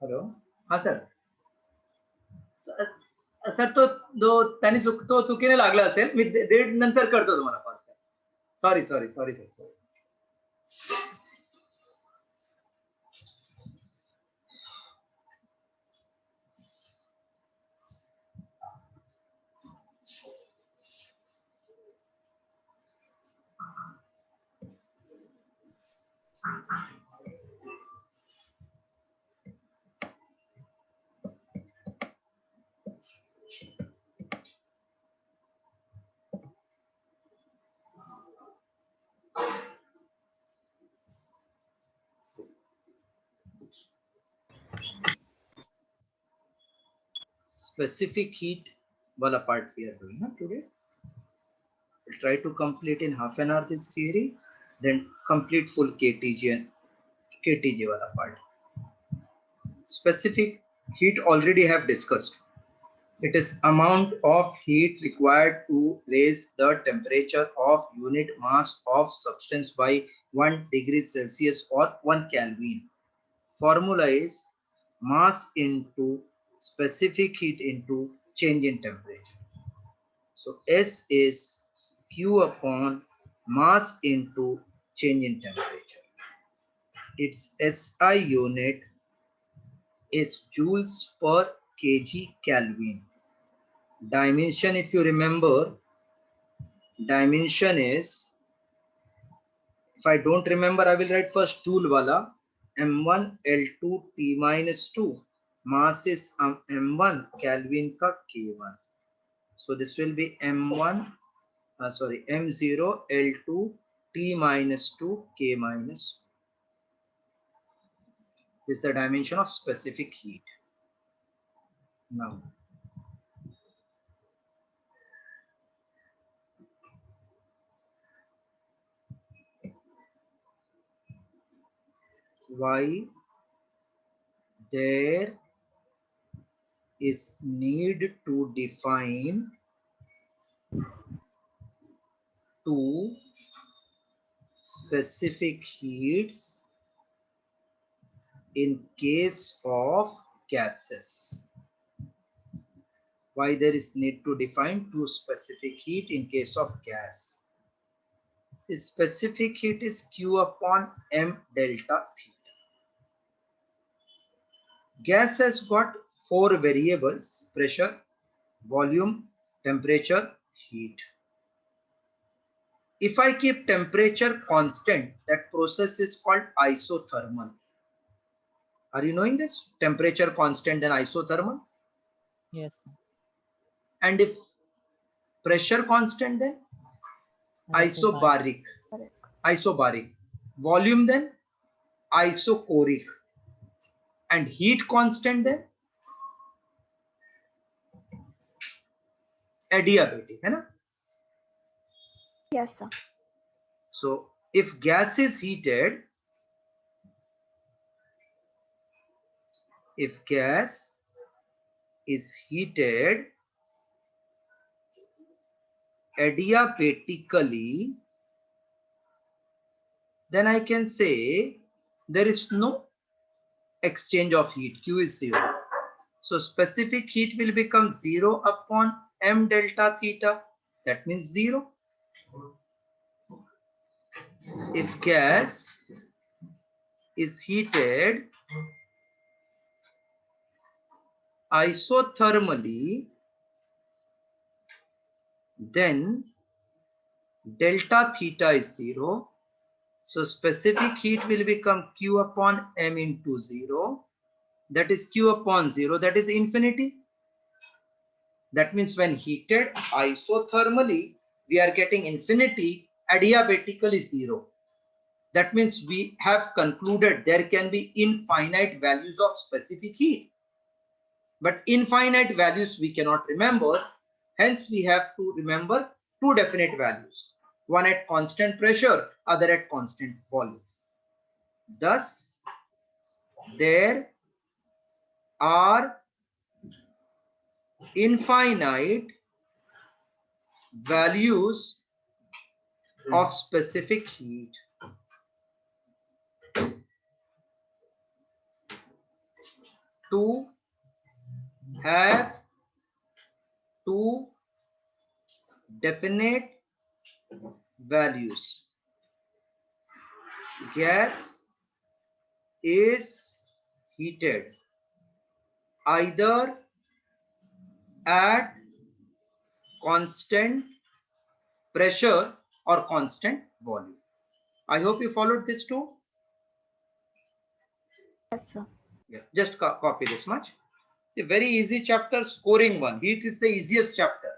Hello. हा sir. Sir तो त्यांनी तो चुकीने लागला असेल. मी दीड नंतर करतो तुम्हाला call. Sorry sorry sorry sir. Sorry. Specific heat wala part we are doing today. We'll try to complete in half an hour this theory, then complete full KTG wala part. Specific heat already have discussed. It is amount of heat required to raise the temperature of unit mass of substance by 1 degree Celsius or 1 Kelvin. Formula is mass into specific heat into change in temperature. So S is Q upon mass into change in temperature. Its SI unit is joules per kg Kelvin. Dimension, if you remember, dimension is, if I don't remember, I will write first joule wala, M1 L2 T minus 2. Mass is M1, Kelvin ka K1. So this will be M1, M0 L2 T minus 2 K minus 2. This is the dimension of specific heat. Now, why there is need to define two specific heats in case of gases. Why there is need to define two specific heat in case of gas. The specific heat is Q upon M delta theta. Gas has got four variables: pressure, volume, temperature, heat. If I keep temperature constant, that process is called isothermal. Are you knowing this? Temperature constant and isothermal? Yes. And if pressure constant, then isobaric. Isobaric. Volume, then isochoric. And heat constant, then adiabatic. है ना? Yes, sir. So if gas is heated, adiabatically, then I can say there is no exchange of heat. Q is 0. So specific heat will become 0 upon M delta theta. That means 0. If gas is heated isothermally, then delta theta is 0. So specific heat will become Q upon M into 0. That is Q upon 0. That is infinity. That means when heated isothermally, we are getting infinity, adiabatically 0. That means we have concluded there can be infinite values of specific heat. But infinite values we cannot remember. Hence, we have to remember two definite values. One at constant pressure, other at constant volume. Thus, there are infinite values of specific heat. to have two definite values. Gas is heated either at constant pressure or constant volume. I hope you followed this too. Yes, sir. Yeah, just copy this much. It's a very easy chapter, scoring one. Heat is the easiest chapter.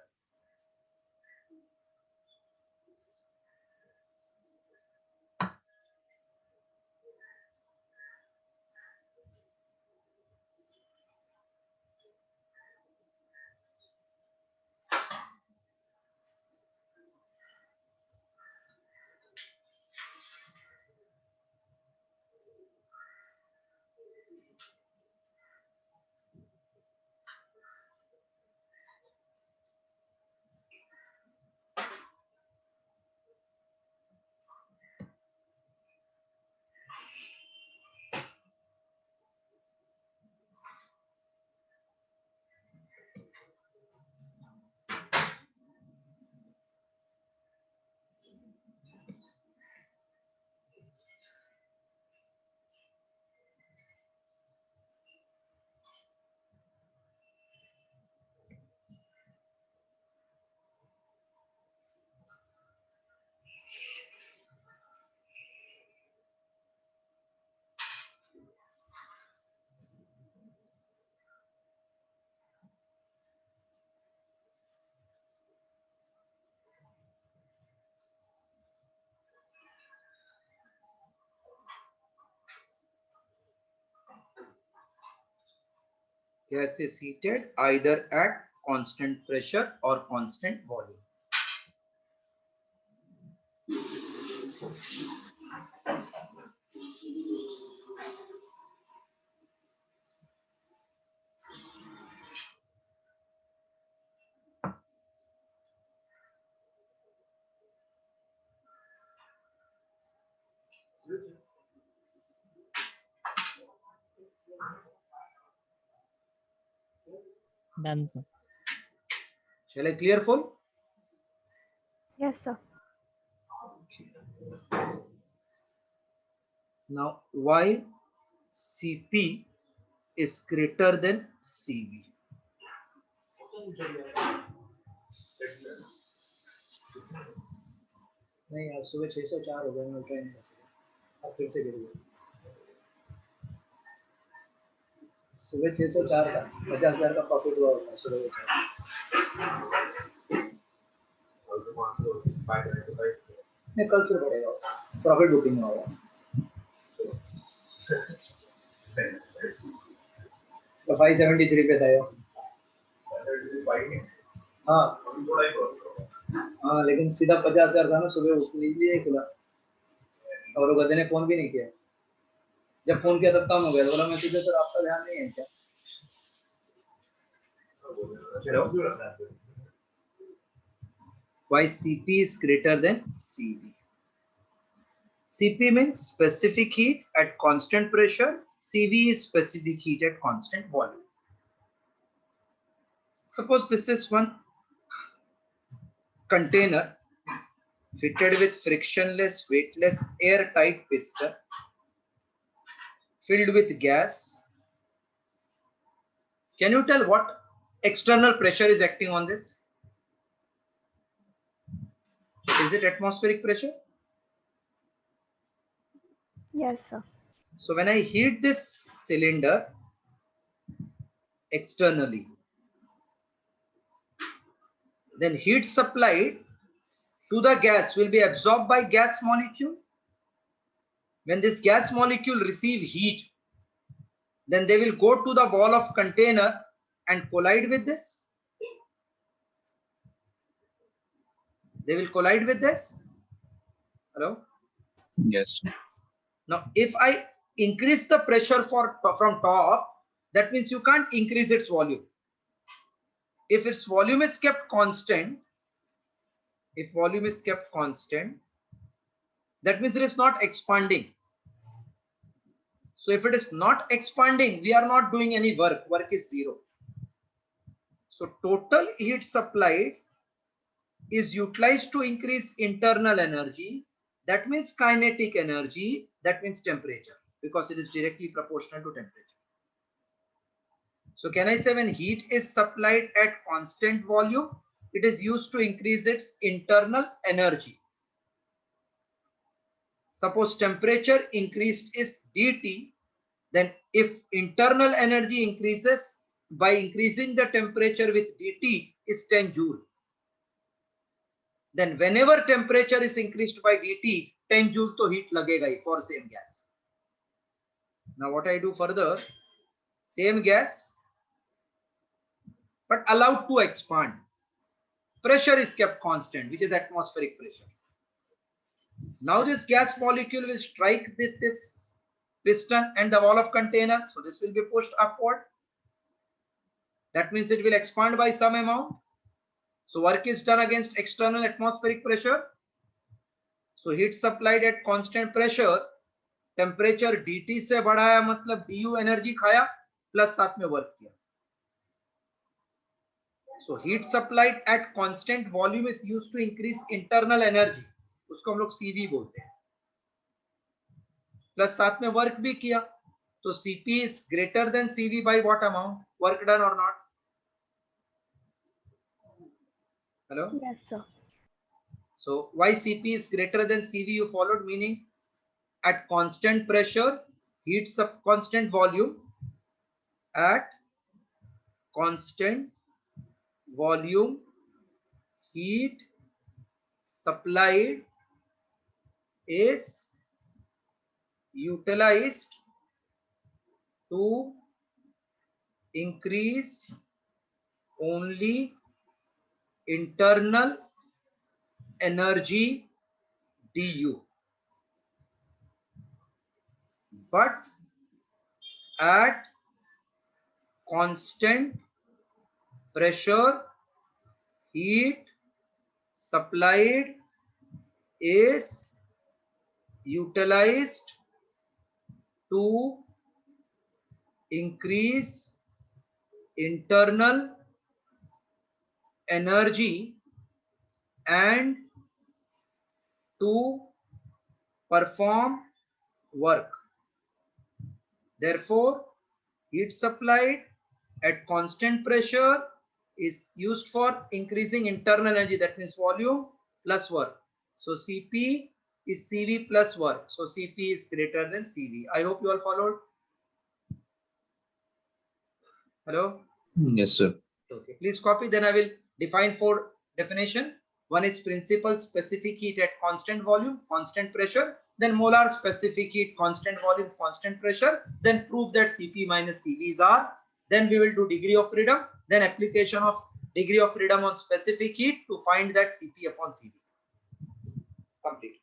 Gas is heated either at constant pressure or constant volume. Done, sir. Shall I clear full? Yes, sir. Now, while Cp is greater than Cv. नहीं यार सुबह 604 हो गया मैं उठा ही नहीं अब फिर से गिर गया सुबह 604 का 50,000 का प्रॉफिट हुआ होगा सुबह नहीं कल फिर बढ़ेगा प्रॉफिट बुकिंग होगा तो 573 पे था ये हाँ हाँ लेकिन सीधा 50,000 था ना सुबह उठ लीजिए खुला और वो गधे ने फोन भी नहीं किया जब फोन किया तब काम हो गया बोला मैं सीधे सर आपका ध्यान नहीं है क्या why Cp is greater than Cv. Cp means specific heat at constant pressure. Cv is specific heat at constant volume. Suppose this is one container fitted with frictionless, weightless, airtight piston filled with gas. Can you tell what external pressure is acting on this? Is it atmospheric pressure? Yes, sir. So when I heat this cylinder externally, then heat supplied to the gas will be absorbed by gas molecule. When this gas molecule receive heat, then they will go to the wall of container and collide with this. They will collide with this. Hello? Yes. Now, if I increase the pressure from top, that means you can't increase its volume. If its volume is kept constant, that means it is not expanding. So if it is not expanding, we are not doing any work. Work is zero. So total heat supplied is utilized to increase internal energy. That means kinetic energy. That means temperature, because it is directly proportional to temperature. So can I say when heat is supplied at constant volume, it is used to increase its internal energy. Suppose temperature increased is dT, then if internal energy increases by increasing the temperature with dT is 10 joule. Then whenever temperature is increased by dT, 10 joule to heat lagega hi for same gas. Now what I do further, same gas but allowed to expand. Pressure is kept constant, which is atmospheric pressure. Now this gas molecule will strike with this piston and the wall of container. So this will be pushed upward. That means it will expand by some amount. So work is done against external atmospheric pressure. So heat supplied at constant pressure, temperature dt से बढ़ाया मतलब du energy खाया plus साथ में work किया. So heat supplied at constant volume is used to increase internal energy. उसको हम लोग CV बोलते हैं. प्लस साथ में वर्क भी किया. तो CP is greater than CV by what amount? Work done or not? Hello? Yes, sir. So why CP is greater than CV? You followed meaning? At constant pressure, heat constant volume, at constant volume, heat supplied is utilized to increase only internal energy du, but at constant pressure, heat supplied is utilized to increase internal energy and to perform work. Therefore, heat supplied at constant pressure is used for increasing internal energy, that means volume plus work. So Cp is Cv plus work. So Cp is greater than Cv. I hope you all followed. Hello? Yes, sir. Okay, please copy. Then I will define 4 definition. One is principal specific heat at constant volume, constant pressure. Then molar specific heat, constant volume, constant pressure. Then prove that Cp minus Cv is R. Then we will do degree of freedom. Then application of degree of freedom on specific heat to find that Cp upon Cv. Complete.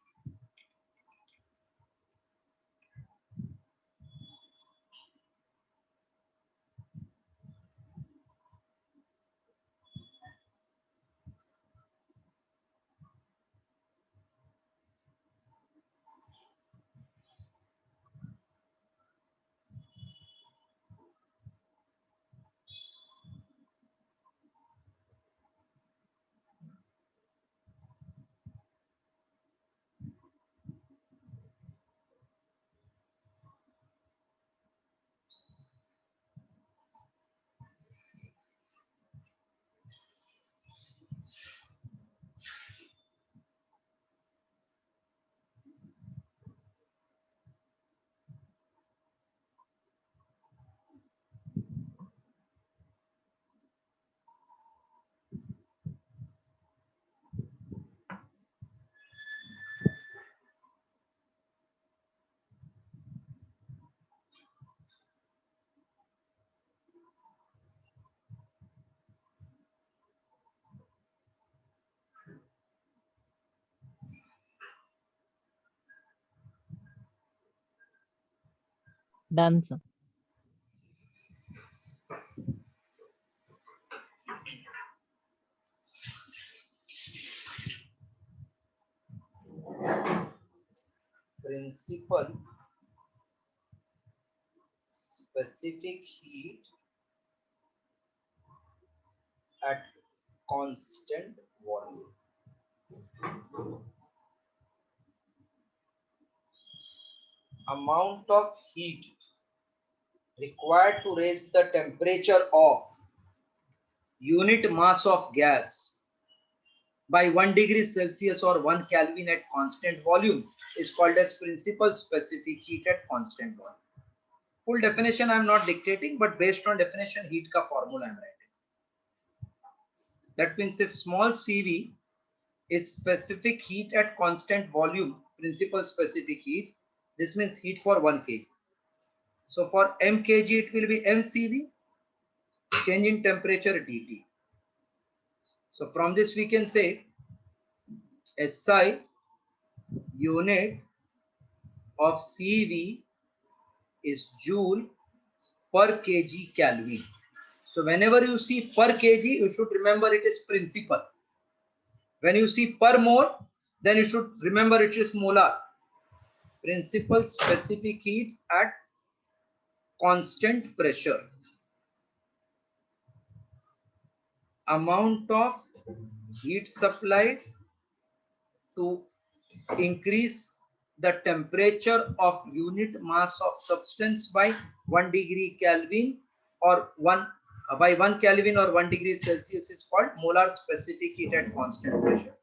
Done, sir. Principal specific heat at constant volume. Amount of heat required to raise the temperature of unit mass of gas by 1 degree Celsius or 1 Kelvin at constant volume is called as principal specific heat at constant volume. Full definition I am not dictating, but based on definition heat ka formula I am writing. That means if small CV is specific heat at constant volume, principal specific heat, this means heat for 1 kg. So for mkg it will be mCV, change in temperature dt. So from this we can say SI unit of CV is joule per kg Kelvin. So whenever you see per kg, you should remember it is principal. When you see per mole, then you should remember it is molar. Principal specific heat at constant pressure. Amount of heat supplied to increase the temperature of unit mass of substance by 1 degree Kelvin or 1 by 1 Kelvin or 1 degree Celsius is called molar specific heat at constant pressure.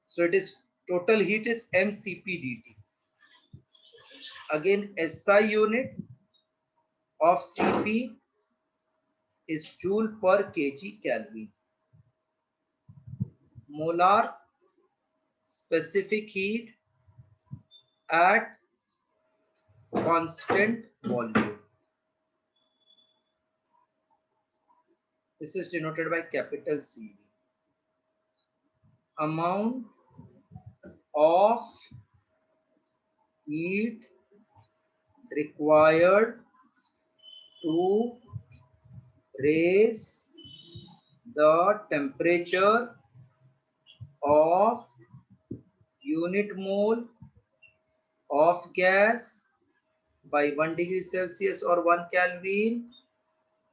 So it is total heat is mCp dt. Again SI unit of Cp is joule per kg Kelvin. Molar specific heat at constant volume. This is denoted by capital CV. Amount of heat required to raise the temperature of unit mole of gas by 1 degree Celsius or 1 Kelvin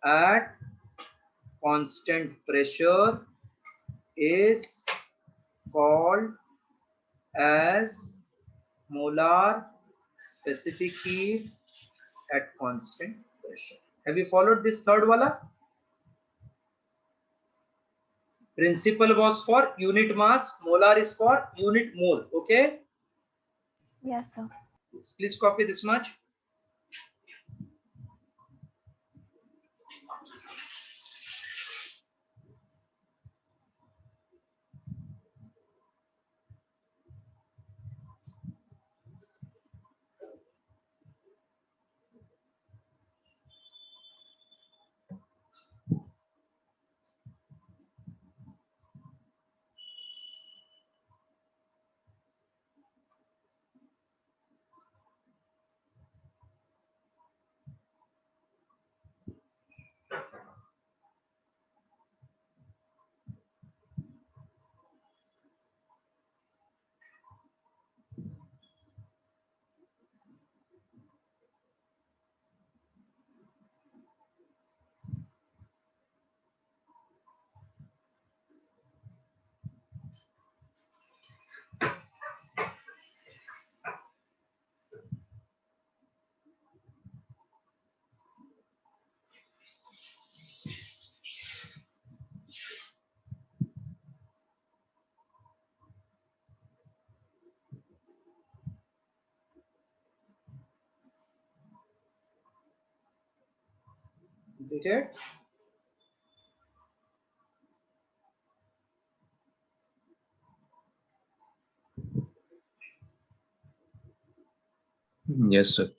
at constant pressure is called as molar specific heat at constant pressure. Have you followed this third wala? Principal was for unit mass, molar is for unit mole. Okay? Yes, sir. Please copy this much. Completed? Yes, sir.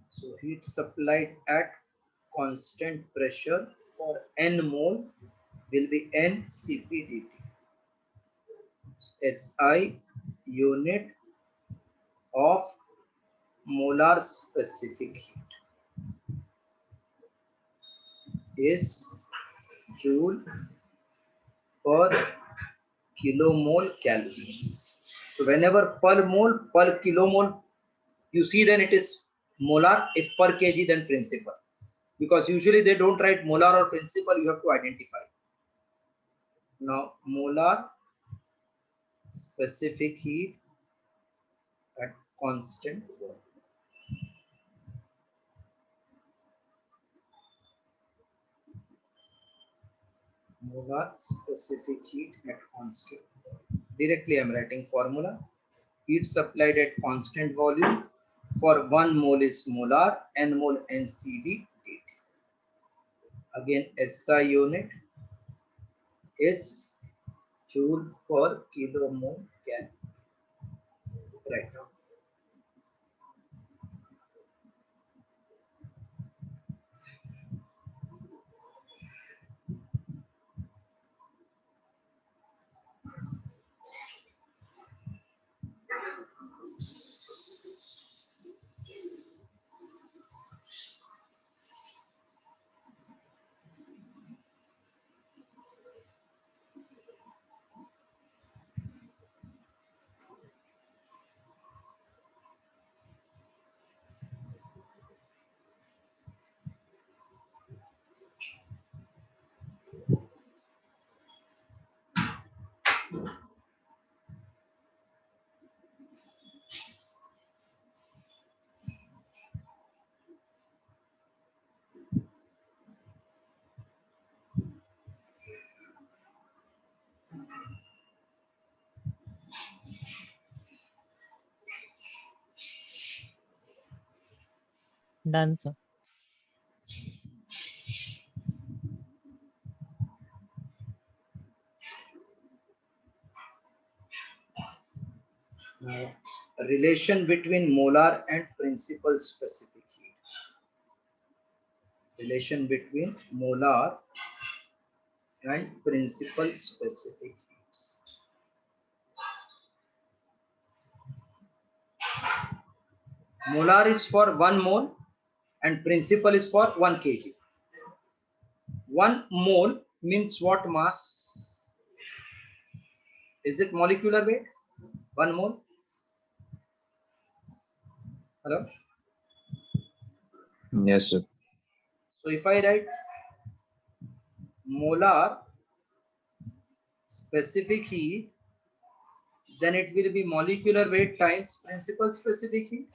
So heat supplied at constant pressure for n mole will be n Cp dt. SI unit of molar specific heat is joule per kilomole Kelvin. So So whenever per mole, per kilomole, you see, then it is molar. If per kg, then principal. Because usually they don't write molar or principal, you have to identify. Now molar specific heat at constant volume. Molar specific heat at constant volume. Directly I am writing formula. Heat supplied at constant volume for 1 mole is molar, n mole NCV dt. Again SI unit is joule per kilomole Kelvin. Right now. Done, sir. Now, relation between molar and principal specific heat. Relation between molar and principal specific heats. Molar is for 1 mole and principal is for 1 kg. 1 mole means what mass? Is it molecular weight? 1 mole? Hello? Yes, sir. So if I write molar specific heat, then it will be molecular weight times principal specific heat.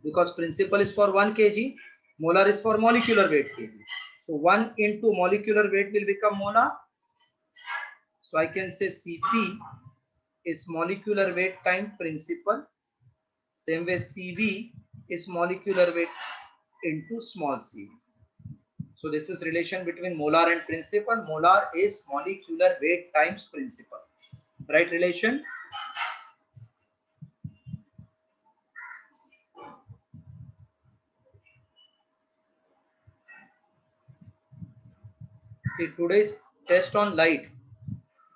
Because principal is for 1 kg, molar is for molecular weight kg. So 1 into molecular weight will become molar. So I can say Cp is molecular weight times principal. Same way Cv is molecular weight into small c. So this is relation between molar and principal. Molar is molecular weight times principal. Right relation? See, today's test on light.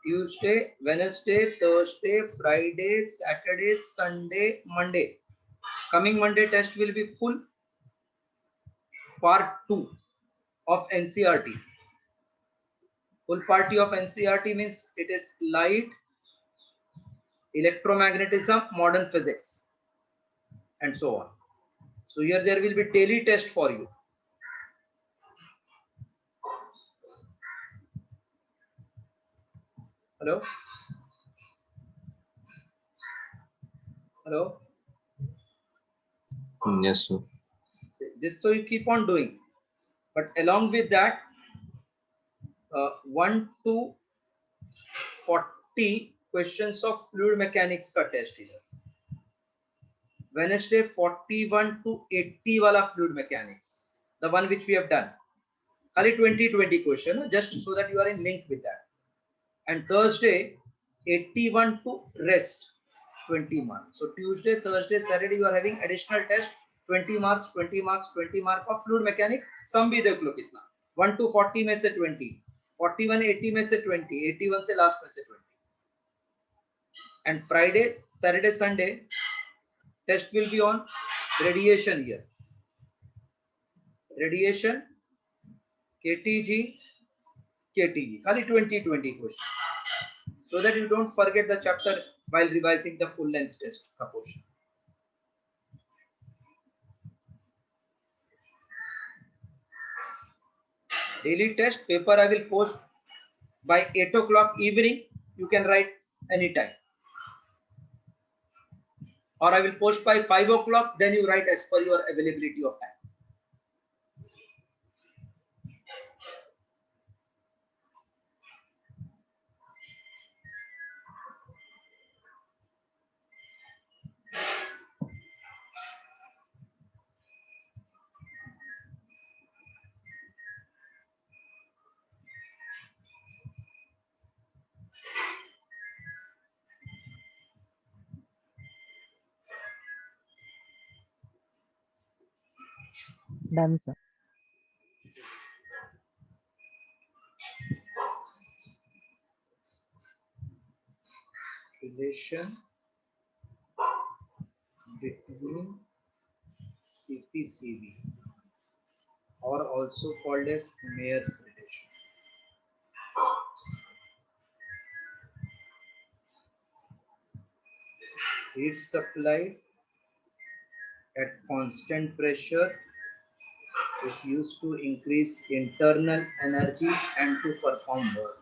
Tuesday, Wednesday, Thursday, Friday, Saturday, Sunday, Monday. Coming Monday test will be full part 2 of NCRT. Full party of NCRT means it is light, electromagnetism, modern physics, and so on. So here there will be daily test for you. Hello? Hello? Yes, sir. This so you keep on doing. But along with that, 1 to 40 questions of fluid mechanics ka test here. Wednesday 41 to 80 wala fluid mechanics, the one which we have done. Khali 20 question, just so that you are in link with that. And Thursday 81 to rest, 20 marks. So Tuesday, Thursday, Saturday you are having additional test, 20 marks, 20 marks, 20 mark of fluid mechanics. Sum bhi dekh lo kitna. 1 to 40 में से 20, 41 80 में से 20, 81 से last में से 20. And Friday, Saturday, Sunday test will be on radiation here. Radiation, KTG, KTG. Khali 20 questions. so that you don't forget the chapter while revising the full length test portion. Daily test paper I will post by 8 o'clock evening. You can write anytime, or I will post by 5 o'clock, then you write as per your availability of time. Done, sir. Relation between CPCV, or also called as Mayer's relation. Heat supplied at constant pressure is used to increase internal energy and to perform work.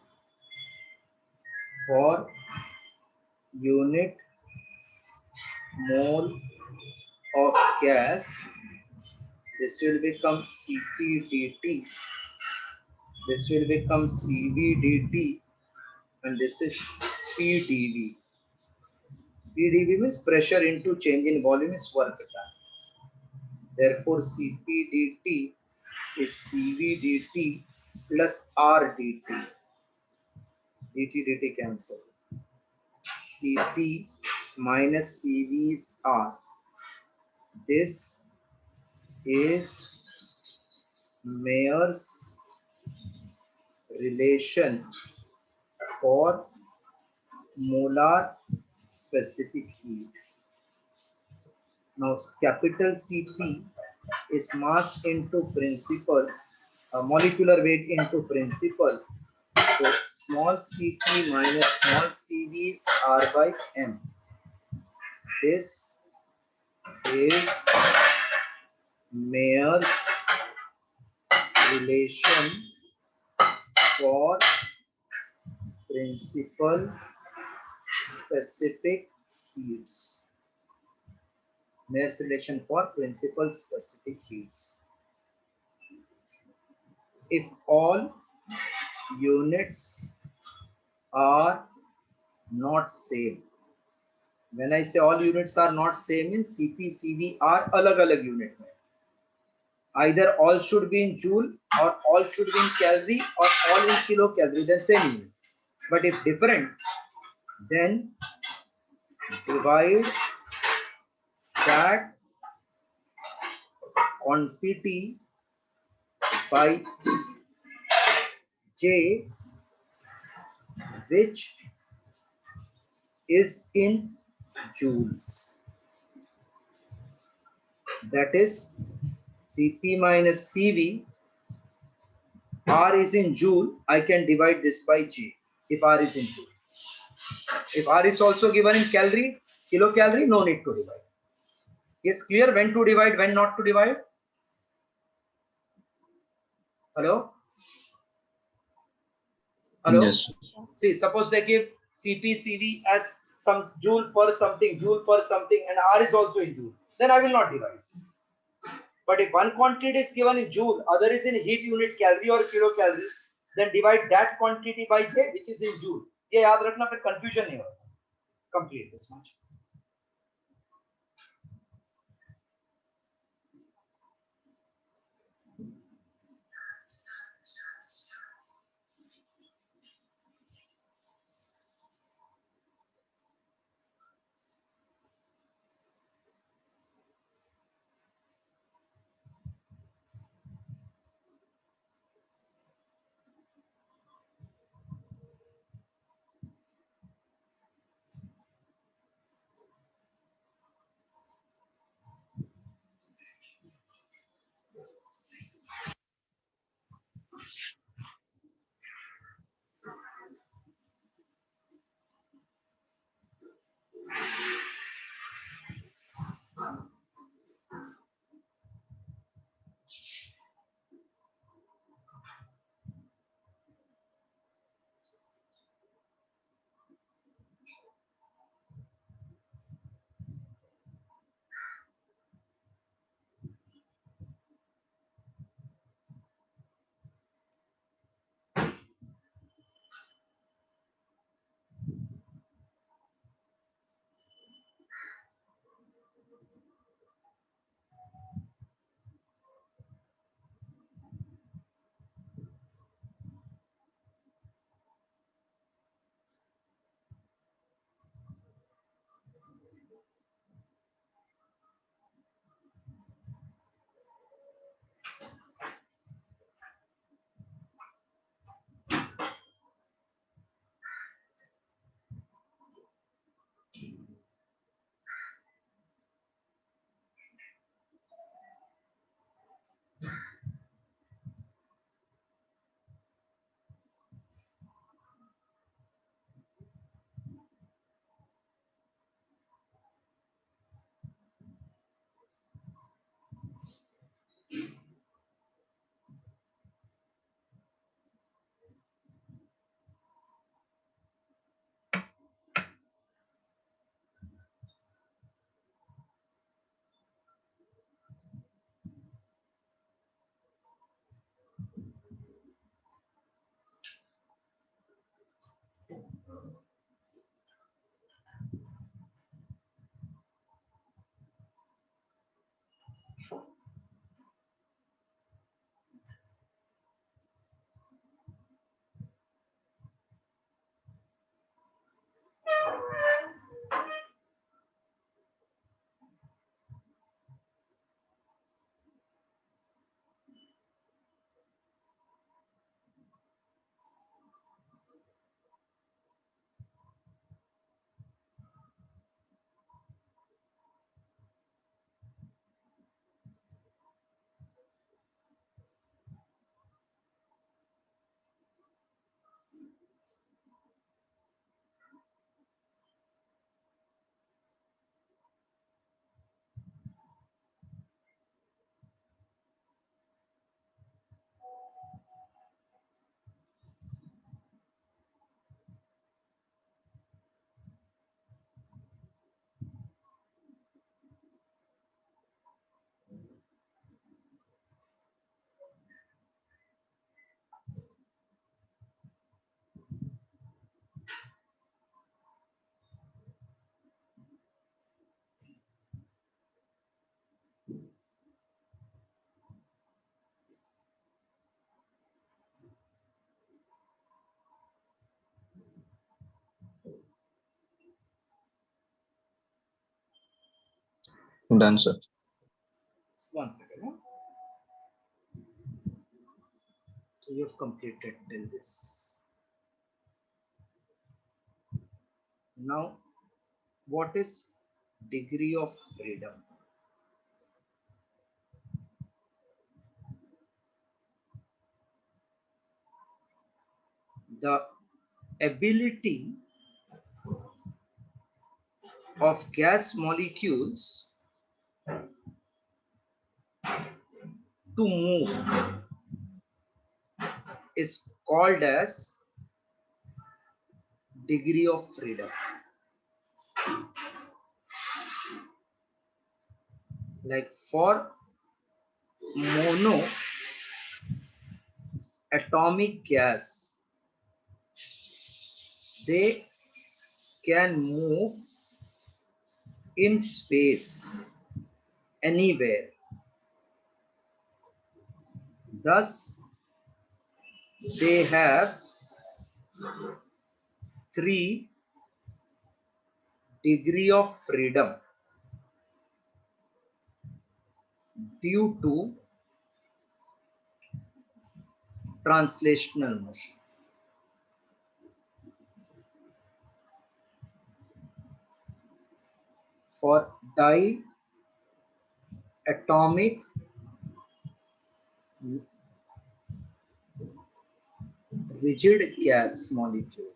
For unit mole of gas, this will become CPdt, this will become CVdt, and this is PdV. PdV means pressure into change in volume is work done. Therefore, CPdt is CVdt plus Rdt. dt cancel. Cp minus Cv is R. This is Mayer's relation for molar specific heat. Now, capital Cp is mass into principal, molecular weight into principal. So, small Cp minus small Cv is R by M. This is Mayer's relation for principal specific heats. Mayer's relation for principal specific heats. If all units are not same, when I say all units are not same, means Cp, Cv are alag unit. Either all should be in joule, or all should be in calorie, or all in kilocalorie, then same unit. But if different, then divide that quantity by J, which is in joules. That is Cp minus Cv. R is in joule. I can divide this by J if R is in joule. If R is also given in calorie, kilocalorie, no need to divide. Is clear when to divide, when not to divide? Hello? Hello? Yes. See, suppose they give Cp, Cv as some joule per something, and R is also in joule. Then I will not divide. But if one quantity is given in joule, other is in heat unit calorie or kilocalorie, then divide that quantity by J, which is in joule. ये याद रखना, फिर confusion नहीं होगा. Complete this much. Done, sir. One second. Huh? So you've completed till this. Now, what is degree of freedom? The ability of gas molecules to move is called as degree of freedom. Like for mono atomic gas, they can move in space anywhere. Thus, they have 3 degree of freedom due to translational motion. For diatomic rigid gas molecule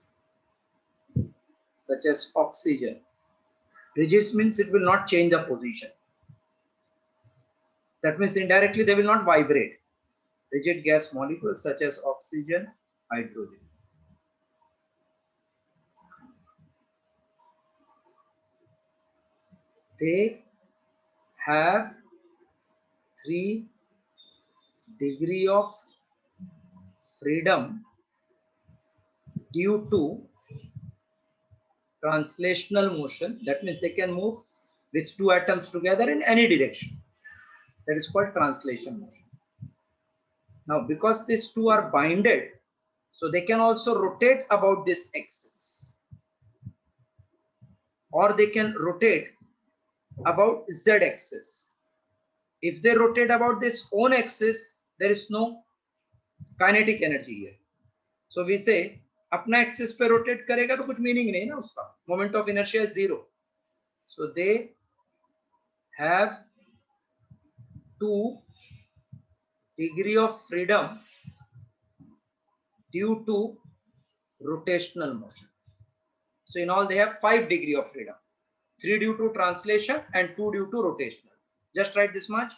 such as oxygen, rigid means it will not change the position. That means indirectly they will not vibrate. Rigid gas molecules such as oxygen, hydrogen. They have 3 degree of freedom due to translational motion. That means they can move with 2 atoms together in any direction. That is called translation motion. Now, because these 2 are binded, so they can also rotate about this axis, or they can rotate about z axis. If they rotate about this own axis, there is no kinetic energy here. So we say अपना axis पे rotate करेगा तो कुछ meaning नहीं ना उसका, moment of inertia is 0. So they have 2 degree of freedom due to rotational motion. So in all they have 5 degree of freedom, 3 due to translation and 2 due to rotational. Just write this much.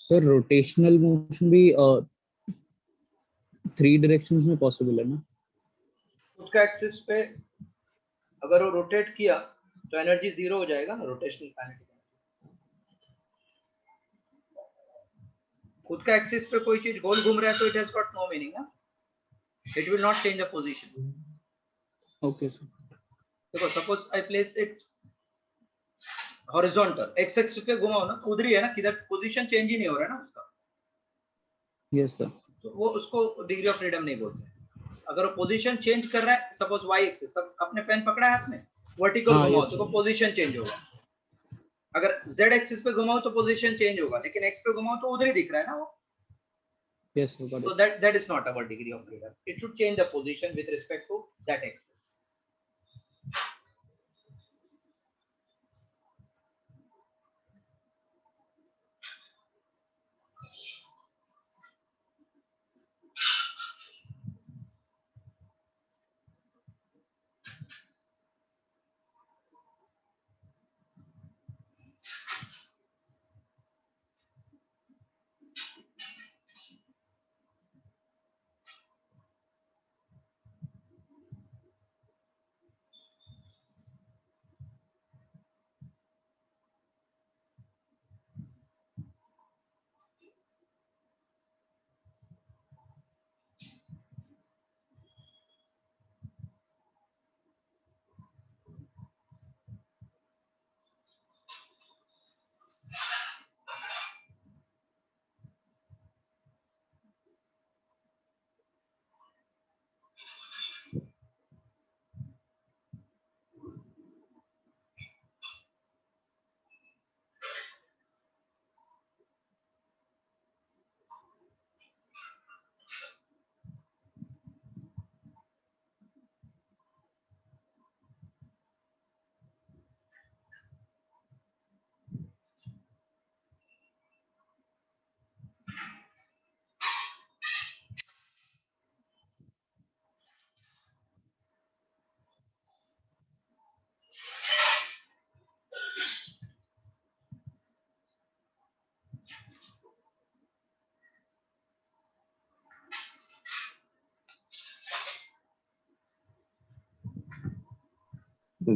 Sir rotational motion भी 3 directions में possible है ना? खुद का axis पे अगर वो rotate किया तो एनर्जी 0 हो जाएगा ना, रोटेशनल काइनेटिक। खुद का एक्सिस पे कोई चीज गोल घूम रहा है तो it has got no meaning ना, it will not change the position. Okay, sir. देखो suppose I place it horizontal, x axis पे घुमाओ ना, उधर ही है ना, किधर पोजीशन चेंज ही नहीं हो रहा है ना उसका, Yes, sir. तो वो उसको डिग्री ऑफ फ्रीडम नहीं बोलते. अगर वो पोजीशन चेंज कर रहा है, सपोज वाई एक्सिस, सब अपने पेन पकड़ा है हाथ में, वर्टिकल हाँ, घुमाओ yes, तो पोजीशन चेंज होगा. अगर z एक्सिस पे घुमाओ तो पोजीशन चेंज होगा, लेकिन x पे घुमाओ तो उधर ही दिख रहा है ना वो. Yes, sir. Got So it. that is not our degree of freedom. It should change the position with respect to that axis.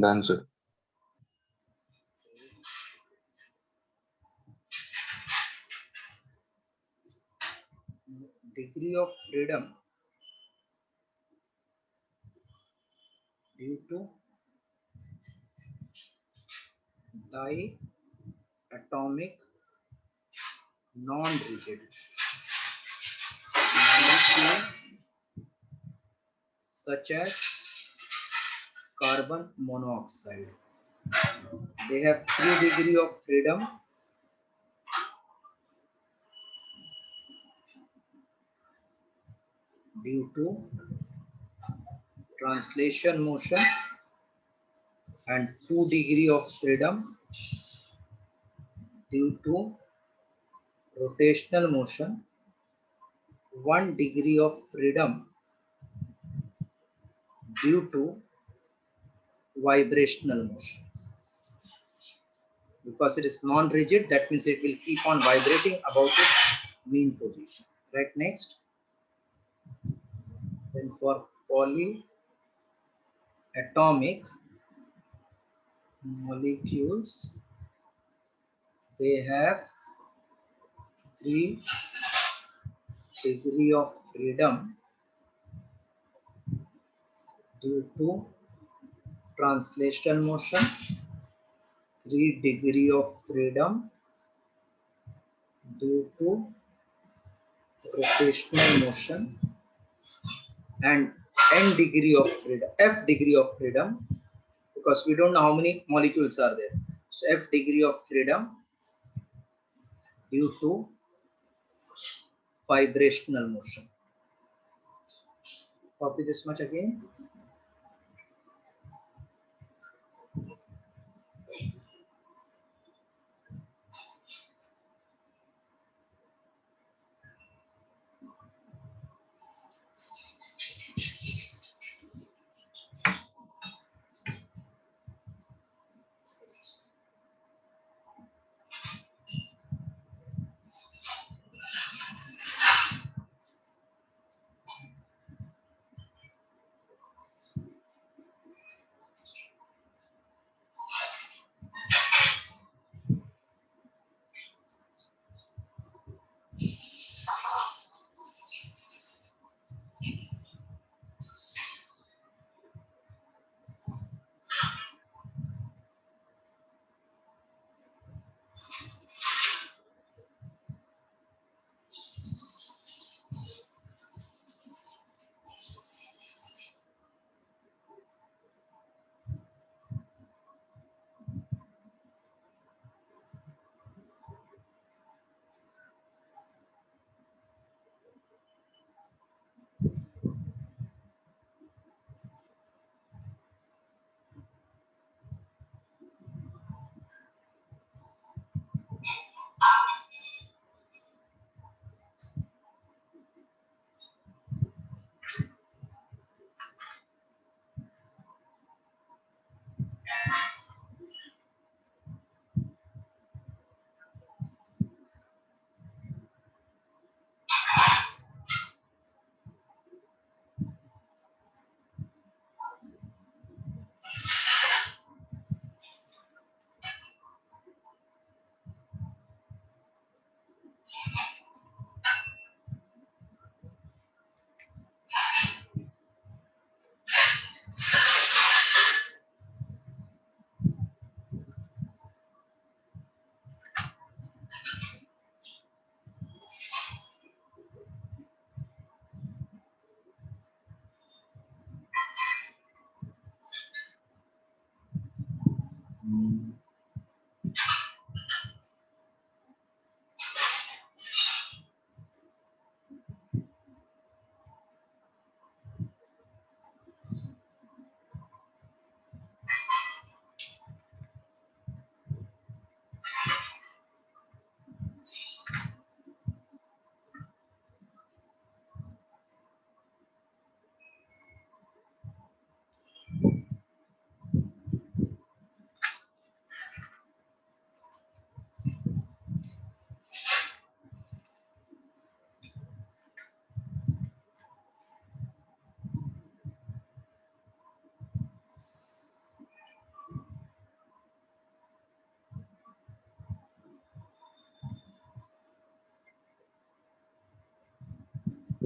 Done, sir. Degree of freedom due to diatomic non-rigid molecule such as carbon monoxide. They have 3 degree of freedom due to translation motion and 2 degree of freedom due to rotational motion, 1 degree of freedom due to vibrational motion. Because it is non-rigid, that means it will keep on vibrating about its mean position. Right, next. Then for polyatomic molecules, they have 3 degree of freedom due to translation motion, 3 degree of freedom due to rotational motion, and n degree of freedom, f degree of freedom, because we don't know how many molecules are there. So f degree of freedom due to vibrational motion. Copy this much again.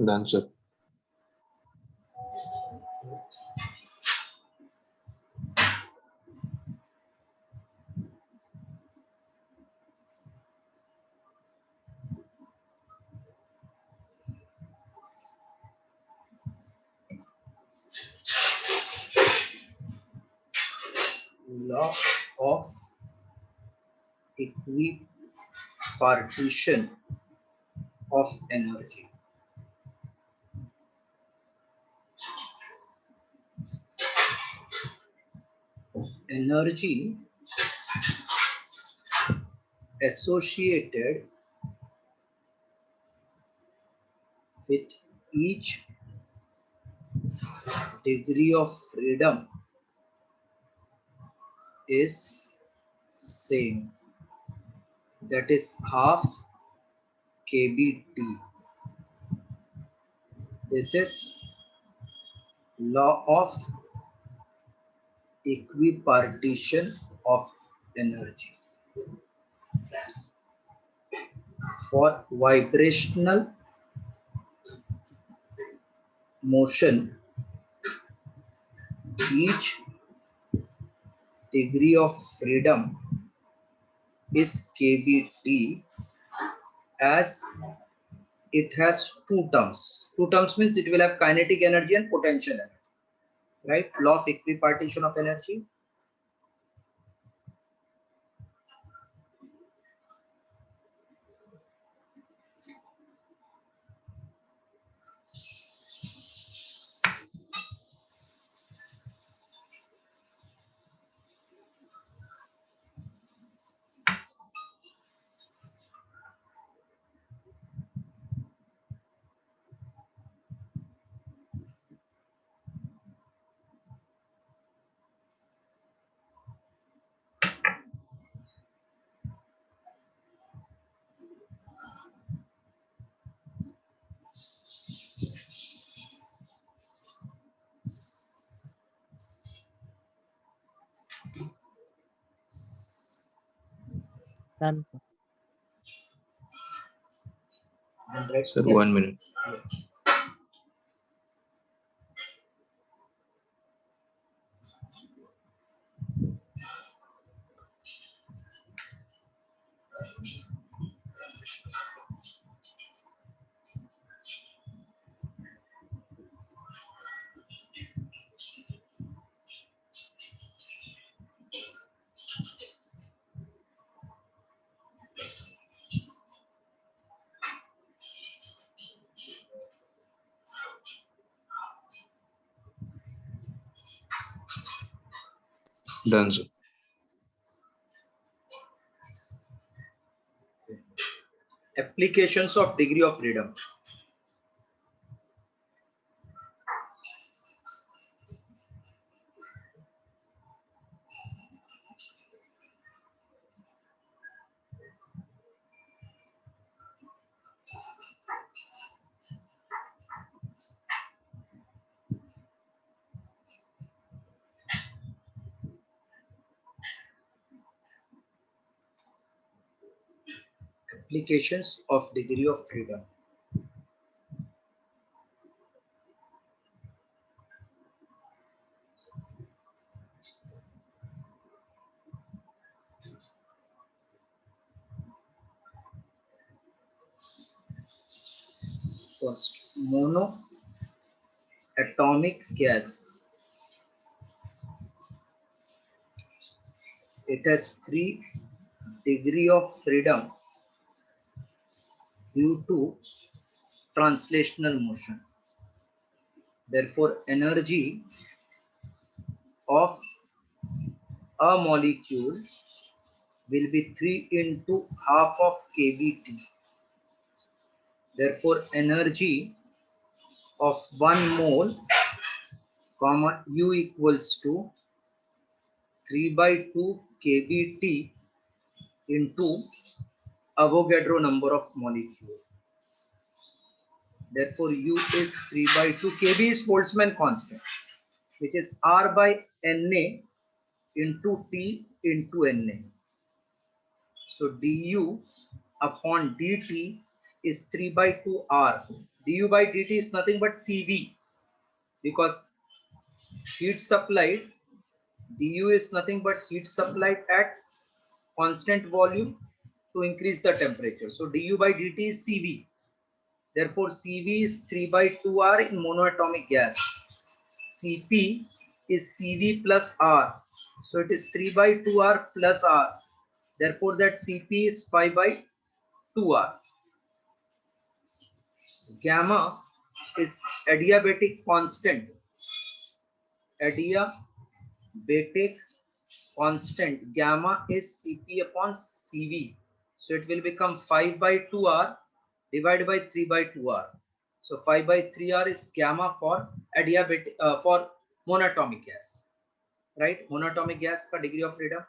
Done, sir. Law of equipartition of energy. Energy associated with each degree of freedom is same, that is half kBT. This is law of equipartition of energy. For vibrational motion, each degree of freedom is kBT, as it has two terms. Two terms means it will have kinetic energy and potential energy, right? Law of equipartition of energy. Done, sir. And right, Sir, yeah. 1 minute. Done, sir. Applications of degree of freedom. Applications of degree of freedom. First, monoatomic gas. it has 3 degree of freedom due to translational motion. Therefore, energy of a molecule will be 3 into half of kBt. Therefore, energy of 1 mole comma U equals to 3 by 2 kBt into Avogadro number of molecule. Therefore, U is 3 by 2. Kb is Boltzmann constant, which is R by Na into T into Na. So, du upon dt is 3 by 2 R. Du by dt is nothing but Cv, because heat supplied, du is nothing but heat supplied at constant volume to increase the temperature. So, du by dt is Cv. Therefore, Cv is 3 by 2R in monoatomic gas. Cp is Cv plus R. So, it is 3 by 2R plus R. Therefore, that Cp is 5 by 2R. Gamma is adiabatic constant. Adiabatic constant. Gamma is Cp upon Cv. So, it will become 5 by 2R divided by 3 by 2R. So 5 by 3R is gamma for adiabatic for monatomic gas, right? Monatomic gas ka degree of freedom.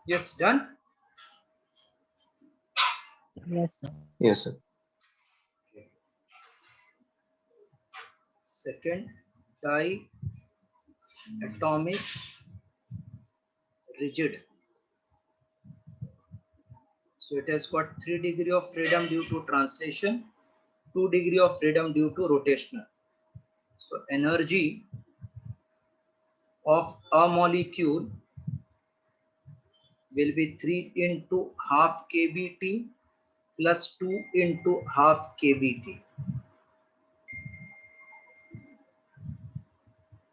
Yes, done. Yes, sir. Yes, sir. Second, diatomic rigid. So it has got 3 degree of freedom due to translation, 2 degree of freedom due to rotational. So energy of a molecule will be 3 into half kBT plus 2 into half kBT.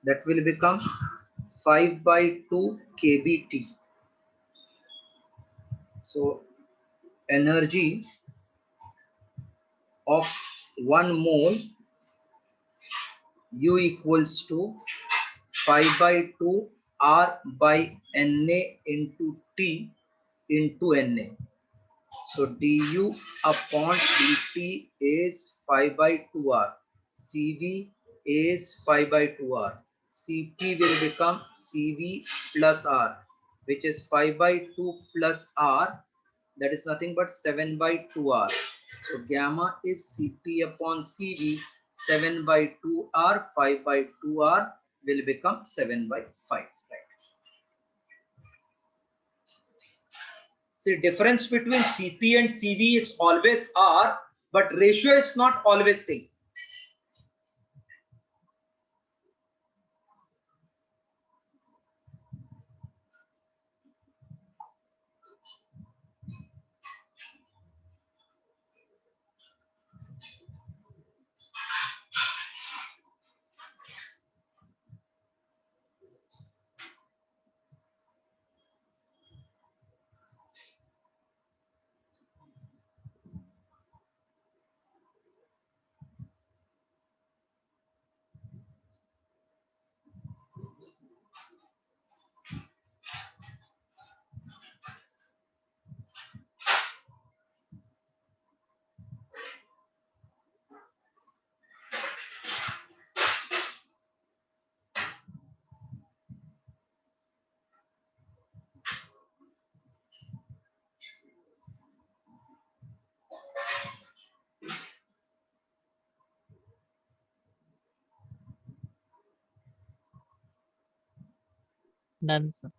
That will become 5 by 2 kBT. So energy of 1 mole U equals to 5 by 2 R by Na into T into Na. So du upon dt is 5 by 2R. Cv is 5 by 2R. Cp will become Cv plus R, which is 5 by 2 plus R. That is nothing but 7 by 2R. So gamma is Cp upon Cv. 7 by 2R, 5 by 2R will become 7 by 5. Right. See, difference between Cp and Cv is always R, but ratio is not always same. Done, sir.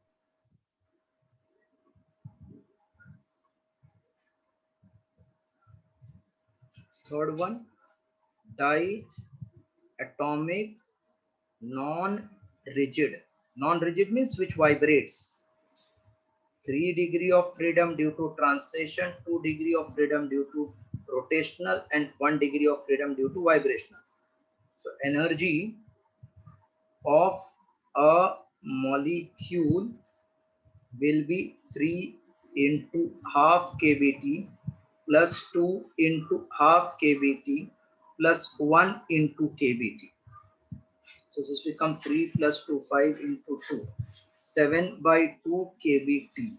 Third one, diatomic non-rigid. Non-rigid means which vibrates. 3 degree of freedom due to translation, 2 degree of freedom due to rotational, and 1 degree of freedom due to vibrational. So energy of a molecule will be 3 into half kBT plus 2 into half kBT plus 1 into kBT. So this become 3 plus 2, 5 into 2, 7 by 2 kBT.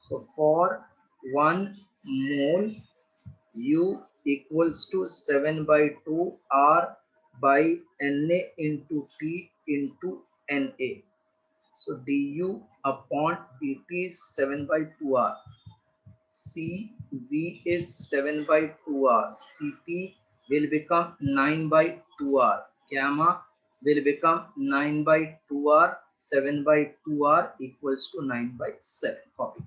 So for 1 mole, U equals to 7 by 2 R by Na into T into Na. So du upon dt is 7 by 2R. Cv is 7 by 2R. Cp will become 9 by 2R. Gamma will become 9 by 2R. 7 by 2R equals to 9 by 7. Copy.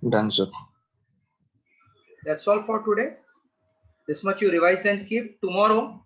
Done, sir. That's all for today. This much you revise and keep. Tomorrow